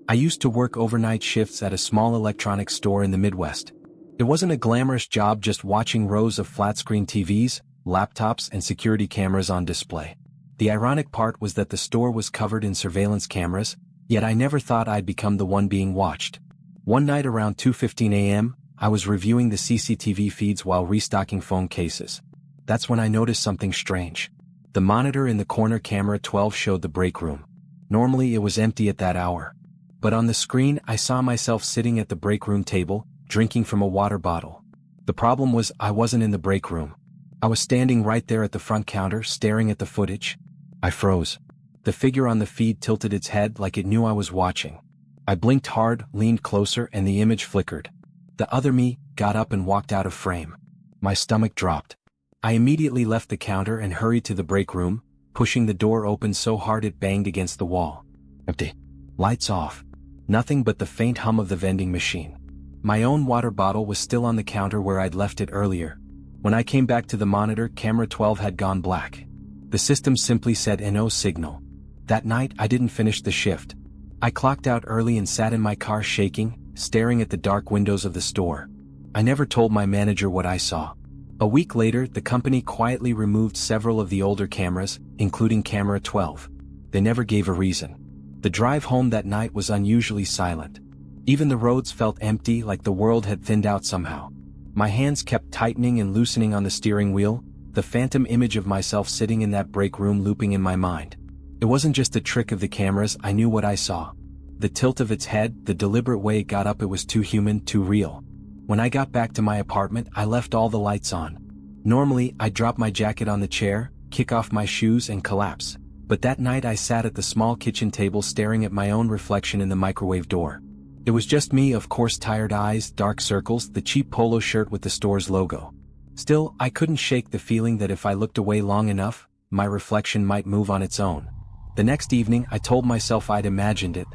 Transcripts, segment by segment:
I used to work overnight shifts at a small electronics store in the Midwest. It wasn't a glamorous job just watching rows of flat-screen TVs, laptops, and security cameras on display. The ironic part was that the store was covered in surveillance cameras, yet I never thought I'd become the one being watched. One night around 2:15 a.m., I was reviewing the CCTV feeds while restocking phone cases. That's when I noticed something strange. The monitor in the corner camera 12 showed the break room. Normally it was empty at that hour. But on the screen I saw myself sitting at the break room table, drinking from a water bottle. The problem was I wasn't in the break room. I was standing right there at the front counter staring at the footage. I froze. The figure on the feed tilted its head like it knew I was watching. I blinked hard, leaned closer, and the image flickered. The other me got up and walked out of frame. My stomach dropped. I immediately left the counter and hurried to the break room, pushing the door open so hard it banged against the wall. Empty. Lights off. Nothing but the faint hum of the vending machine. My own water bottle was still on the counter where I'd left it earlier. When I came back to the monitor, camera 12 had gone black. The system simply said no signal. That night I didn't finish the shift. I clocked out early and sat in my car shaking, staring at the dark windows of the store. I never told my manager what I saw. A week later, the company quietly removed several of the older cameras, including camera 12. They never gave a reason. The drive home that night was unusually silent. Even the roads felt empty, like the world had thinned out somehow. My hands kept tightening and loosening on the steering wheel, the phantom image of myself sitting in that break room looping in my mind. It wasn't just a trick of the cameras, I knew what I saw. The tilt of its head, the deliberate way it got up, it was too human, too real. When I got back to my apartment, I left all the lights on. Normally, I'd drop my jacket on the chair, kick off my shoes and collapse. But that night I sat at the small kitchen table staring at my own reflection in the microwave door. It was just me, of course, tired eyes, dark circles, the cheap polo shirt with the store's logo. Still, I couldn't shake the feeling that if I looked away long enough, my reflection might move on its own. The next evening, I told myself I'd imagined it.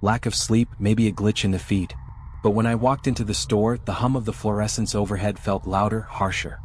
Lack of sleep, maybe a glitch in the feed. But when I walked into the store, the hum of the fluorescents overhead felt louder, harsher.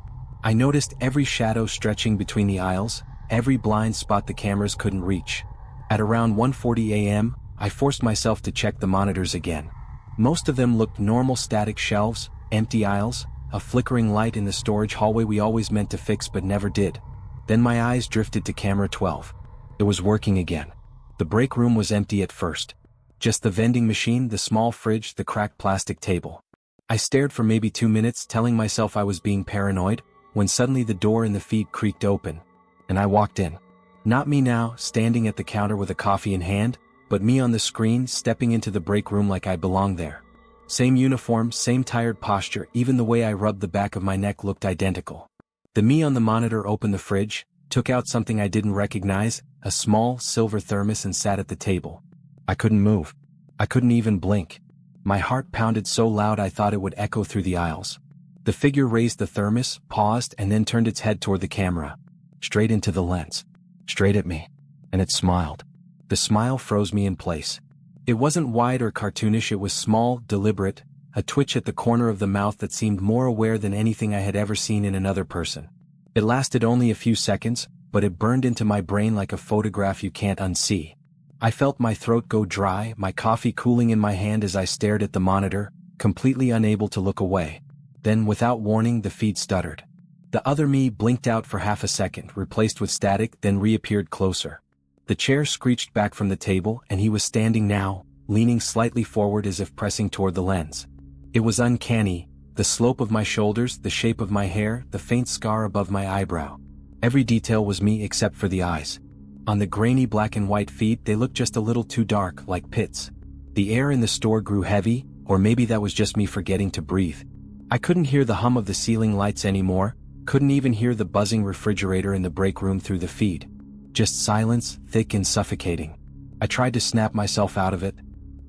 I noticed every shadow stretching between the aisles, every blind spot the cameras couldn't reach. At around 1:40 a.m., I forced myself to check the monitors again. Most of them looked normal: static shelves, empty aisles, a flickering light in the storage hallway we always meant to fix but never did. Then my eyes drifted to camera 12. It was working again. The break room was empty at first. Just the vending machine, the small fridge, the cracked plastic table. I stared for maybe 2 minutes, telling myself I was being paranoid, when suddenly the door in the feed creaked open. And I walked in. Not me now, standing at the counter with a coffee in hand, but me on the screen, stepping into the break room like I belonged there. Same uniform, same tired posture, even the way I rubbed the back of my neck looked identical. The me on the monitor opened the fridge, took out something I didn't recognize, a small, silver thermos, and sat at the table. I couldn't move. I couldn't even blink. My heart pounded so loud I thought it would echo through the aisles. The figure raised the thermos, paused, and then turned its head toward the camera. Straight into the lens. Straight at me. And it smiled. The smile froze me in place. It wasn't wide or cartoonish, it was small, deliberate, a twitch at the corner of the mouth that seemed more aware than anything I had ever seen in another person. It lasted only a few seconds, but it burned into my brain like a photograph you can't unsee. I felt my throat go dry, my coffee cooling in my hand as I stared at the monitor, completely unable to look away. Then, without warning, the feed stuttered. The other me blinked out for half a second, replaced with static, then reappeared closer. The chair screeched back from the table, and he was standing now, leaning slightly forward as if pressing toward the lens. It was uncanny, the slope of my shoulders, the shape of my hair, the faint scar above my eyebrow. Every detail was me except for the eyes. On the grainy black and white feed, they looked just a little too dark, like pits. The air in the store grew heavy, or maybe that was just me forgetting to breathe. I couldn't hear the hum of the ceiling lights anymore, couldn't even hear the buzzing refrigerator in the break room through the feed. Just silence, thick and suffocating. I tried to snap myself out of it.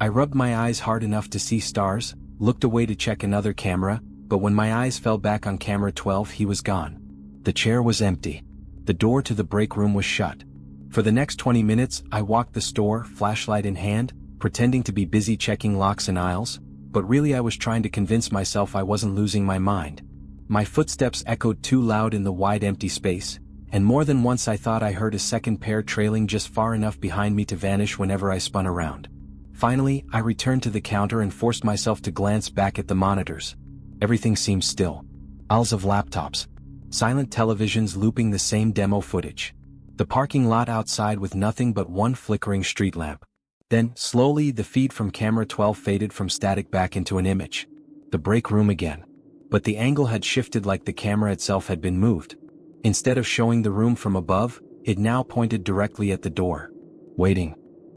I rubbed my eyes hard enough to see stars, looked away to check another camera, but when my eyes fell back on camera 12, he was gone. The chair was empty. The door to the break room was shut. For the next 20 minutes, I walked the store, flashlight in hand, pretending to be busy checking locks and aisles, but really I was trying to convince myself I wasn't losing my mind. My footsteps echoed too loud in the wide empty space, and more than once I thought I heard a second pair trailing just far enough behind me to vanish whenever I spun around. Finally, I returned to the counter and forced myself to glance back at the monitors. Everything seemed still. Aisles of laptops. Silent televisions looping the same demo footage. The parking lot outside with nothing but one flickering street lamp. Then, slowly, the feed from camera 12 faded from static back into an image. The break room again. But the angle had shifted like the camera itself had been moved. Instead of showing the room from above, it now pointed directly at the door. Waiting.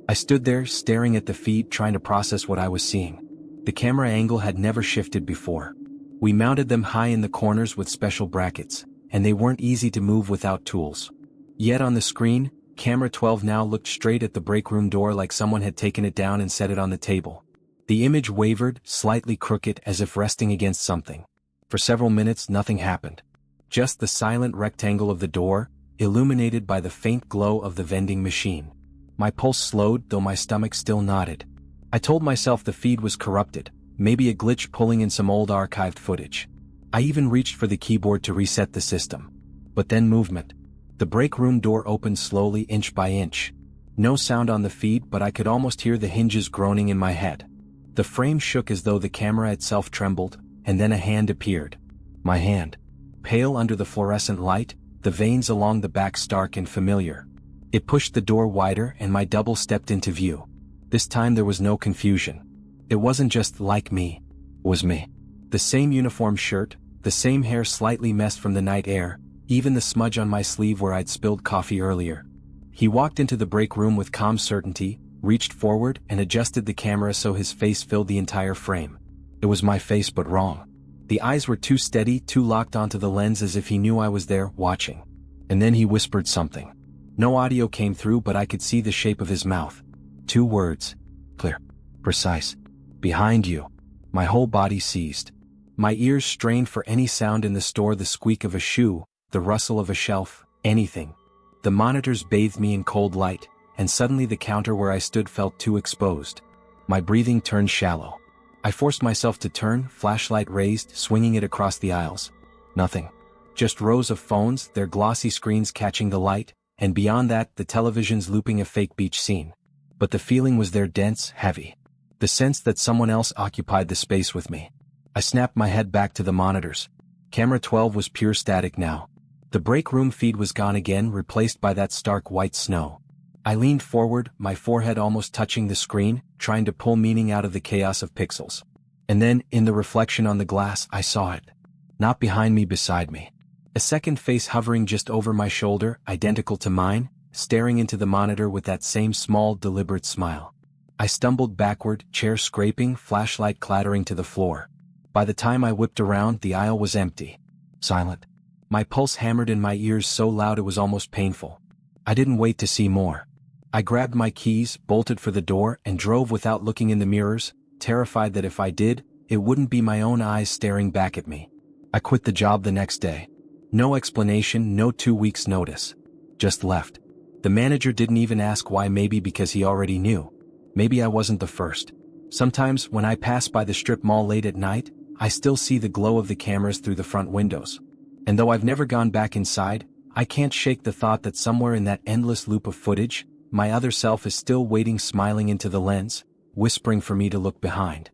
I stood there, staring at the feed, trying to process what I was seeing. The camera angle had never shifted before. We mounted them high in the corners with special brackets, and they weren't easy to move without tools. Yet on the screen, camera 12 now looked straight at the break room door like someone had taken it down and set it on the table. The image wavered, slightly crooked as if resting against something. For several minutes nothing happened. Just the silent rectangle of the door, illuminated by the faint glow of the vending machine. My pulse slowed, though my stomach still nodded. I told myself the feed was corrupted, maybe a glitch pulling in some old archived footage. I even reached for the keyboard to reset the system. But then movement. The break room door opened slowly, inch by inch. No sound on the feed, but I could almost hear the hinges groaning in my head. The frame shook as though the camera itself trembled, and then a hand appeared. My hand. Pale under the fluorescent light, the veins along the back stark and familiar. It pushed the door wider and my double stepped into view. This time there was no confusion. It wasn't just like me. It was me. The same uniform shirt, the same hair slightly messed from the night air, even the smudge on my sleeve where I'd spilled coffee earlier. He walked into the break room with calm certainty, reached forward and adjusted the camera so his face filled the entire frame. It was my face but wrong. The eyes were too steady, too locked onto the lens as if he knew I was there, watching. And then he whispered something. No audio came through but I could see the shape of his mouth. 2 words. Clear. Precise. Behind you. My whole body seized. My ears strained for any sound in the store, the squeak of a shoe, the rustle of a shelf, anything. The monitors bathed me in cold light, and suddenly the counter where I stood felt too exposed. My breathing turned shallow. I forced myself to turn, flashlight raised, swinging it across the aisles. Nothing. Just rows of phones, their glossy screens catching the light, and beyond that, the televisions looping a fake beach scene. But the feeling was there, dense, heavy. The sense that someone else occupied the space with me. I snapped my head back to the monitors. Camera 12 was pure static now. The break room feed was gone again, replaced by that stark white snow. I leaned forward, my forehead almost touching the screen, trying to pull meaning out of the chaos of pixels. And then, in the reflection on the glass, I saw it. Not behind me, beside me. A second face hovering just over my shoulder, identical to mine, staring into the monitor with that same small, deliberate smile. I stumbled backward, chair scraping, flashlight clattering to the floor. By the time I whipped around, the aisle was empty. Silent. My pulse hammered in my ears so loud it was almost painful. I didn't wait to see more. I grabbed my keys, bolted for the door, and drove without looking in the mirrors, terrified that if I did, it wouldn't be my own eyes staring back at me. I quit the job the next day. No explanation, no 2 weeks' notice. Just left. The manager didn't even ask why, maybe because he already knew. Maybe I wasn't the first. Sometimes, when I pass by the strip mall late at night, I still see the glow of the cameras through the front windows. And though I've never gone back inside, I can't shake the thought that somewhere in that endless loop of footage, my other self is still waiting, smiling into the lens, whispering for me to look behind.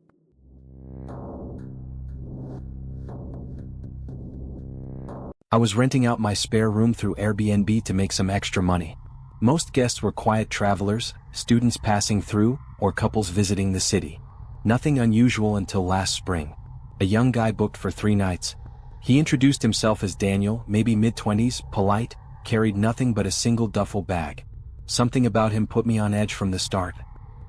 I was renting out my spare room through Airbnb to make some extra money. Most guests were quiet travelers, students passing through, or couples visiting the city. Nothing unusual until last spring. A young guy booked for 3 nights. He introduced himself as Daniel, maybe mid-20s, polite, carried nothing but a single duffel bag. Something about him put me on edge from the start.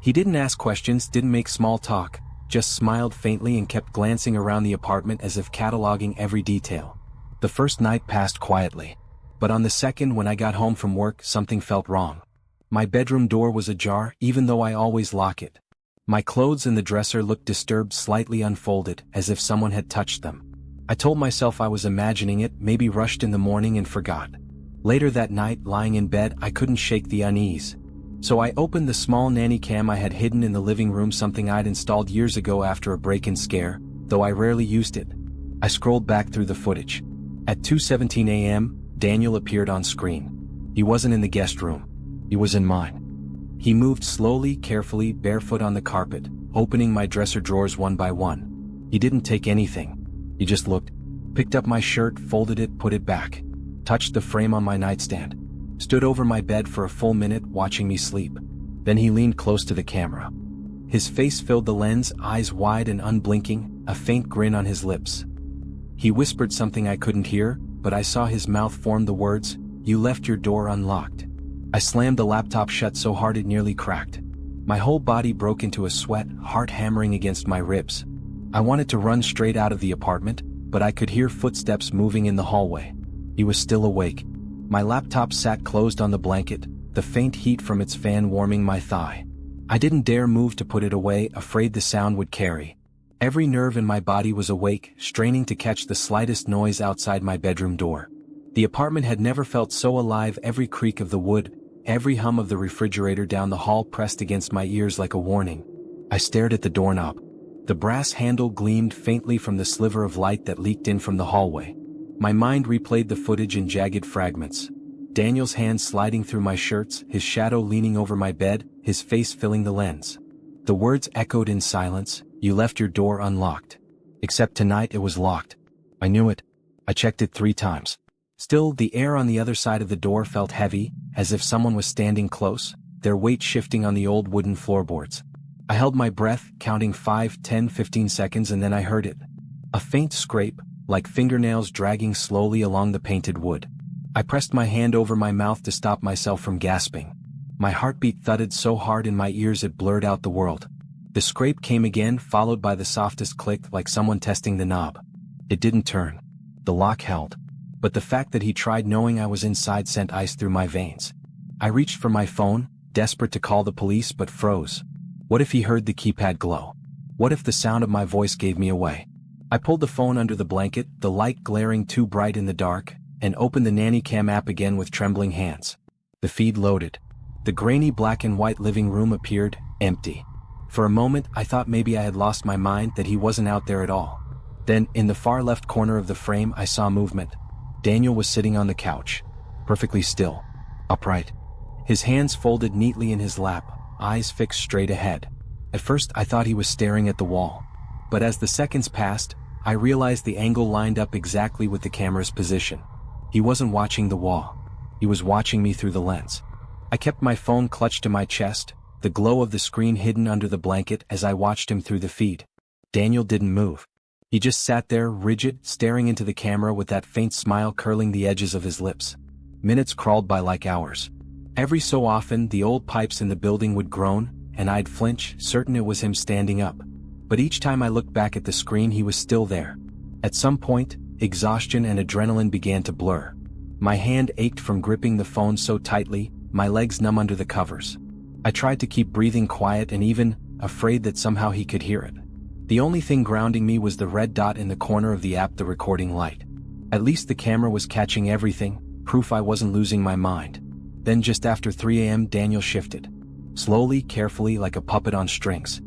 He didn't ask questions, didn't make small talk, just smiled faintly and kept glancing around the apartment as if cataloging every detail. The first night passed quietly. But on the second, when I got home from work, something felt wrong. My bedroom door was ajar, even though I always lock it. My clothes in the dresser looked disturbed, slightly unfolded, as if someone had touched them. I told myself I was imagining it, maybe rushed in the morning and forgot. Later that night, lying in bed, I couldn't shake the unease. So I opened the small nanny cam I had hidden in the living room, something I'd installed years ago after a break-in scare, though I rarely used it. I scrolled back through the footage. At 2:17 a.m., Daniel appeared on screen. He wasn't in the guest room. He was in mine. He moved slowly, carefully, barefoot on the carpet, opening my dresser drawers one by one. He didn't take anything. He just looked, picked up my shirt, folded it, put it back, touched the frame on my nightstand, stood over my bed for a full minute watching me sleep. Then he leaned close to the camera. His face filled the lens, eyes wide and unblinking, a faint grin on his lips. He whispered something I couldn't hear, but I saw his mouth form the words, "You left your door unlocked." I slammed the laptop shut so hard it nearly cracked. My whole body broke into a sweat, heart hammering against my ribs. I wanted to run straight out of the apartment, but I could hear footsteps moving in the hallway. He was still awake. My laptop sat closed on the blanket, the faint heat from its fan warming my thigh. I didn't dare move to put it away, afraid the sound would carry. Every nerve in my body was awake, straining to catch the slightest noise outside my bedroom door. The apartment had never felt so alive, every creak of the wood, every hum of the refrigerator down the hall pressed against my ears like a warning. I stared at the doorknob. The brass handle gleamed faintly from the sliver of light that leaked in from the hallway. My mind replayed the footage in jagged fragments. Daniel's hand sliding through my shirts, his shadow leaning over my bed, his face filling the lens. The words echoed in silence, "You left your door unlocked." Except tonight it was locked. I knew it. I checked it 3 times. Still, the air on the other side of the door felt heavy, as if someone was standing close, their weight shifting on the old wooden floorboards. I held my breath, counting 5, 10, 15 seconds, and then I heard it. A faint scrape, like fingernails dragging slowly along the painted wood. I pressed my hand over my mouth to stop myself from gasping. My heartbeat thudded so hard in my ears it blurred out the world. The scrape came again, followed by the softest click, like someone testing the knob. It didn't turn. The lock held. But the fact that he tried knowing I was inside sent ice through my veins. I reached for my phone, desperate to call the police, but froze. What if he heard the keypad glow? What if the sound of my voice gave me away? I pulled the phone under the blanket, the light glaring too bright in the dark, and opened the nanny cam app again with trembling hands. The feed loaded. The grainy black and white living room appeared, empty. For a moment I thought maybe I had lost my mind, that he wasn't out there at all. Then, in the far left corner of the frame, I saw movement. Daniel was sitting on the couch, perfectly still, upright. His hands folded neatly in his lap, eyes fixed straight ahead. At first I thought he was staring at the wall. But as the seconds passed, I realized the angle lined up exactly with the camera's position. He wasn't watching the wall. He was watching me through the lens. I kept my phone clutched to my chest, the glow of the screen hidden under the blanket as I watched him through the feed. Daniel didn't move. He just sat there, rigid, staring into the camera with that faint smile curling the edges of his lips. Minutes crawled by like hours. Every so often, the old pipes in the building would groan, and I'd flinch, certain it was him standing up. But each time I looked back at the screen, he was still there. At some point, exhaustion and adrenaline began to blur. My hand ached from gripping the phone so tightly, my legs numb under the covers. I tried to keep breathing quiet and even, afraid that somehow he could hear it. The only thing grounding me was the red dot in the corner of the app, the recording light. At least the camera was catching everything, proof I wasn't losing my mind. Then just after 3 a.m. Daniel shifted. Slowly, carefully, like a puppet on strings.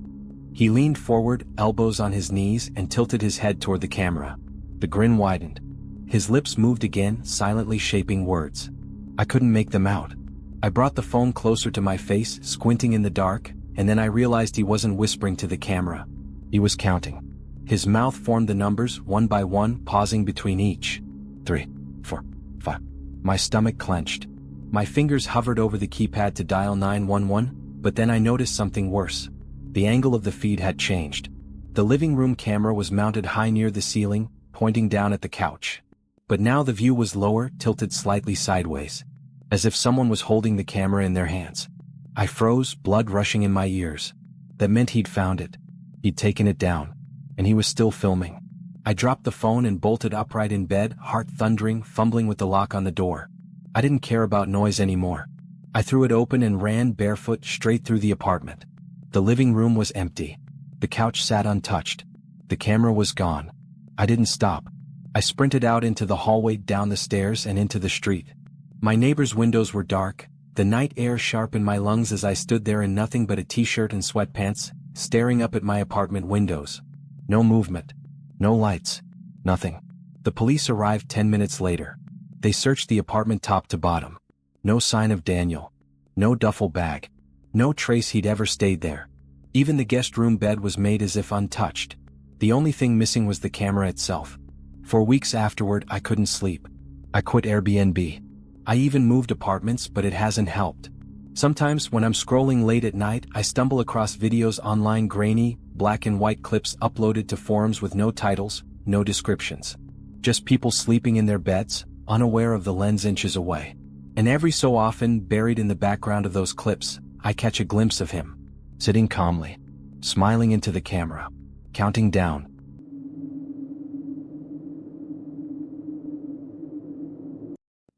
He leaned forward, elbows on his knees, and tilted his head toward the camera. The grin widened. His lips moved again, silently shaping words. I couldn't make them out. I brought the phone closer to my face, squinting in the dark, and then I realized he wasn't whispering to the camera. He was counting. His mouth formed the numbers, one by one, pausing between each. 3, 4, 5. My stomach clenched. My fingers hovered over the keypad to dial 911, but then I noticed something worse. The angle of the feed had changed. The living room camera was mounted high near the ceiling, pointing down at the couch. But now the view was lower, tilted slightly sideways, as if someone was holding the camera in their hands. I froze, blood rushing in my ears. That meant he'd found it. He'd taken it down. And he was still filming. I dropped the phone and bolted upright in bed, heart thundering, fumbling with the lock on the door. I didn't care about noise anymore. I threw it open and ran barefoot straight through the apartment. The living room was empty. The couch sat untouched. The camera was gone. I didn't stop. I sprinted out into the hallway, down the stairs, and into the street. My neighbor's windows were dark, the night air sharp in my lungs as I stood there in nothing but a t-shirt and sweatpants, staring up at my apartment windows. No movement. No lights. Nothing. The police arrived 10 minutes later. They searched the apartment top to bottom. No sign of Daniel. No duffel bag. No trace he'd ever stayed there. Even the guest room bed was made as if untouched. The only thing missing was the camera itself. For weeks afterward, I couldn't sleep. I quit Airbnb. I even moved apartments, but it hasn't helped. Sometimes when I'm scrolling late at night, I stumble across videos online, grainy, black and white clips uploaded to forums with no titles, no descriptions. Just people sleeping in their beds, unaware of the lens inches away. And every so often, buried in the background of those clips, I catch a glimpse of him, sitting calmly, smiling into the camera, counting down.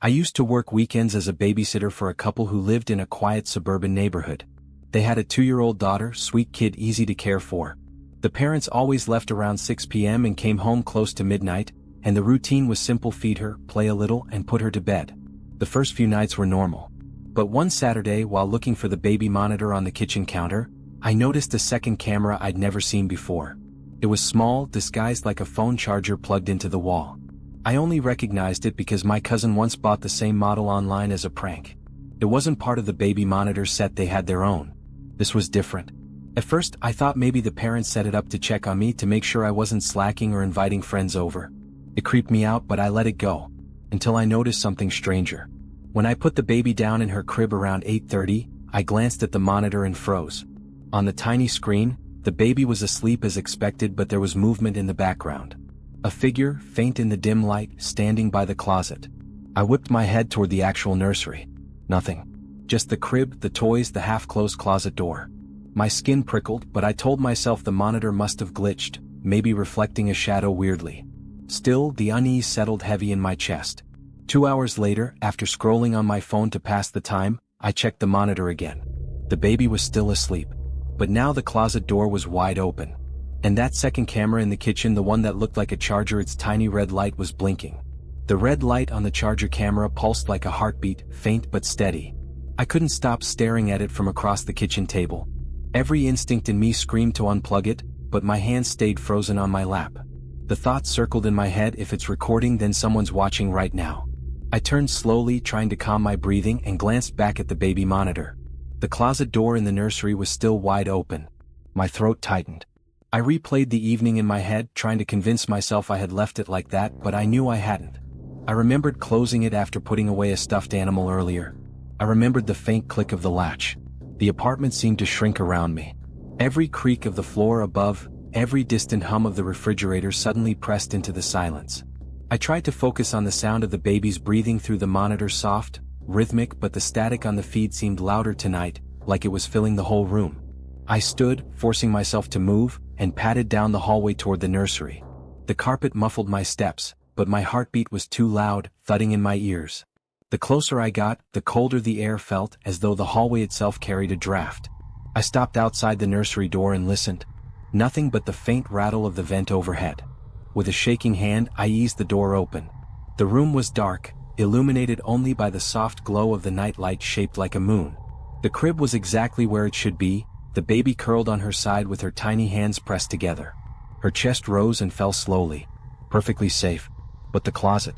I used to work weekends as a babysitter for a couple who lived in a quiet suburban neighborhood. They had a 2-year-old daughter, sweet kid, easy to care for. The parents always left around 6 p.m. and came home close to midnight, and the routine was simple: feed her, play a little, and put her to bed. The first few nights were normal. But one Saturday, while looking for the baby monitor on the kitchen counter, I noticed a second camera I'd never seen before. It was small, disguised like a phone charger plugged into the wall. I only recognized it because my cousin once bought the same model online as a prank. It wasn't part of the baby monitor set, they had their own. This was different. At first, I thought maybe the parents set it up to check on me, to make sure I wasn't slacking or inviting friends over. It creeped me out, but I let it go, until I noticed something stranger. When I put the baby down in her crib around 8:30, I glanced at the monitor and froze. On the tiny screen, the baby was asleep as expected, but there was movement in the background. A figure, faint in the dim light, standing by the closet. I whipped my head toward the actual nursery. Nothing. Just the crib, the toys, the half-closed closet door. My skin prickled, but I told myself the monitor must have glitched, maybe reflecting a shadow weirdly. Still, the unease settled heavy in my chest. 2 hours later, after scrolling on my phone to pass the time, I checked the monitor again. The baby was still asleep. But now the closet door was wide open. And that second camera in the kitchen, the one that looked like a charger, its tiny red light was blinking. The red light on the charger camera pulsed like a heartbeat, faint but steady. I couldn't stop staring at it from across the kitchen table. Every instinct in me screamed to unplug it, but my hands stayed frozen on my lap. The thought circled in my head: if it's recording, then someone's watching right now. I turned slowly, trying to calm my breathing, and glanced back at the baby monitor. The closet door in the nursery was still wide open. My throat tightened. I replayed the evening in my head, trying to convince myself I had left it like that, but I knew I hadn't. I remembered closing it after putting away a stuffed animal earlier. I remembered the faint click of the latch. The apartment seemed to shrink around me. Every creak of the floor above, every distant hum of the refrigerator suddenly pressed into the silence. I tried to focus on the sound of the baby's breathing through the monitor, soft, rhythmic, but the static on the feed seemed louder tonight, like it was filling the whole room. I stood, forcing myself to move, and padded down the hallway toward the nursery. The carpet muffled my steps, but my heartbeat was too loud, thudding in my ears. The closer I got, the colder the air felt, as though the hallway itself carried a draft. I stopped outside the nursery door and listened. Nothing but the faint rattle of the vent overhead. With a shaking hand, I eased the door open. The room was dark, illuminated only by the soft glow of the night light shaped like a moon. The crib was exactly where it should be, the baby curled on her side with her tiny hands pressed together. Her chest rose and fell slowly. Perfectly safe. But the closet.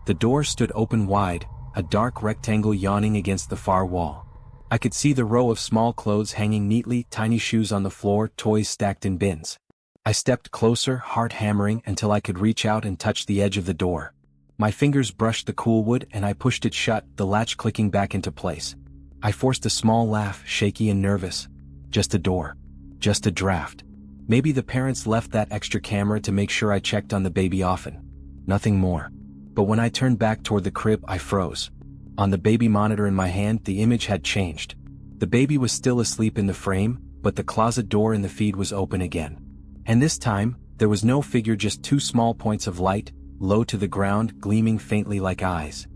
The door stood open wide, a dark rectangle yawning against the far wall. I could see the row of small clothes hanging neatly, tiny shoes on the floor, toys stacked in bins. I stepped closer, heart hammering, until I could reach out and touch the edge of the door. My fingers brushed the cool wood and I pushed it shut, the latch clicking back into place. I forced a small laugh, shaky and nervous. Just a door. Just a draft. Maybe the parents left that extra camera to make sure I checked on the baby often. Nothing more. But when I turned back toward the crib, I froze. On the baby monitor in my hand, the image had changed. The baby was still asleep in the frame, but the closet door in the feed was open again. And this time, there was no figure, just 2 small points of light, low to the ground, gleaming faintly like eyes.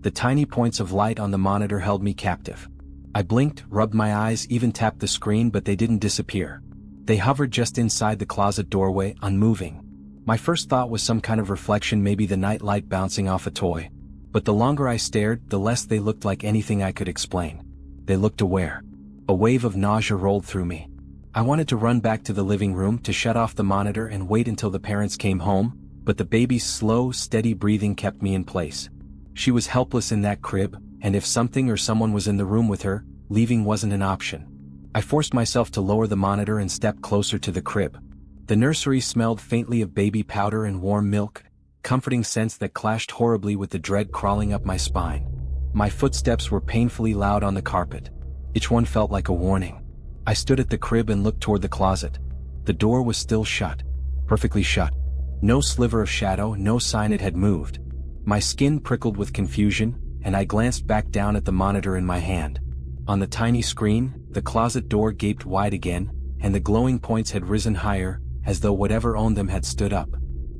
The tiny points of light on the monitor held me captive. I blinked, rubbed my eyes, even tapped the screen, but they didn't disappear. They hovered just inside the closet doorway, unmoving. My first thought was some kind of reflection, maybe the night light bouncing off a toy. But the longer I stared, the less they looked like anything I could explain. They looked aware. A wave of nausea rolled through me. I wanted to run back to the living room, to shut off the monitor and wait until the parents came home, but the baby's slow, steady breathing kept me in place. She was helpless in that crib, and if something or someone was in the room with her, leaving wasn't an option. I forced myself to lower the monitor and step closer to the crib. The nursery smelled faintly of baby powder and warm milk, comforting scents that clashed horribly with the dread crawling up my spine. My footsteps were painfully loud on the carpet. Each one felt like a warning. I stood at the crib and looked toward the closet. The door was still shut. Perfectly shut. No sliver of shadow, no sign it had moved. My skin prickled with confusion, and I glanced back down at the monitor in my hand. On the tiny screen, the closet door gaped wide again, and the glowing points had risen higher, as though whatever owned them had stood up.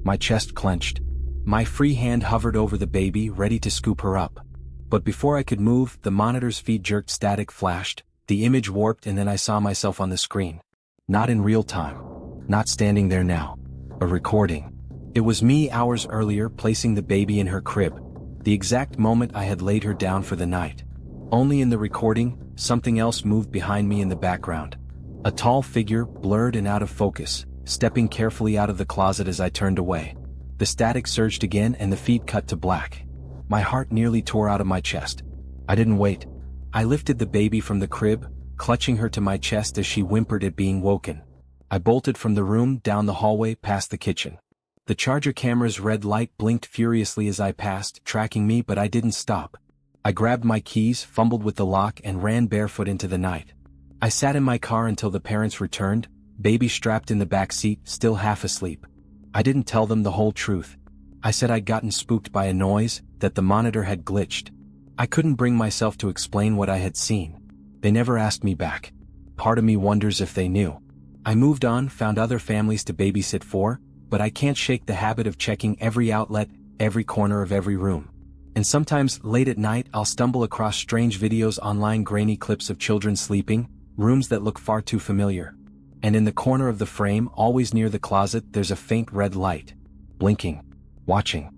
My chest clenched. My free hand hovered over the baby, ready to scoop her up. But before I could move, the monitor's feed jerked, static flashed, the image warped, and then I saw myself on the screen. Not in real time. Not standing there now. A recording. It was me hours earlier, placing the baby in her crib. The exact moment I had laid her down for the night. Only in the recording, something else moved behind me in the background. A tall figure, blurred and out of focus, stepping carefully out of the closet as I turned away. The static surged again and the feed cut to black. My heart nearly tore out of my chest. I didn't wait. I lifted the baby from the crib, clutching her to my chest as she whimpered at being woken. I bolted from the room, down the hallway, past the kitchen. The charger camera's red light blinked furiously as I passed, tracking me, but I didn't stop. I grabbed my keys, fumbled with the lock, and ran barefoot into the night. I sat in my car until the parents returned, baby strapped in the back seat, still half asleep. I didn't tell them the whole truth. I said I'd gotten spooked by a noise, that the monitor had glitched. I couldn't bring myself to explain what I had seen. They never asked me back. Part of me wonders if they knew. I moved on, found other families to babysit for, but I can't shake the habit of checking every outlet, every corner of every room. And sometimes, late at night, I'll stumble across strange videos online, grainy clips of children sleeping, rooms that look far too familiar. And in the corner of the frame, always near the closet, there's a faint red light. Blinking. Watching.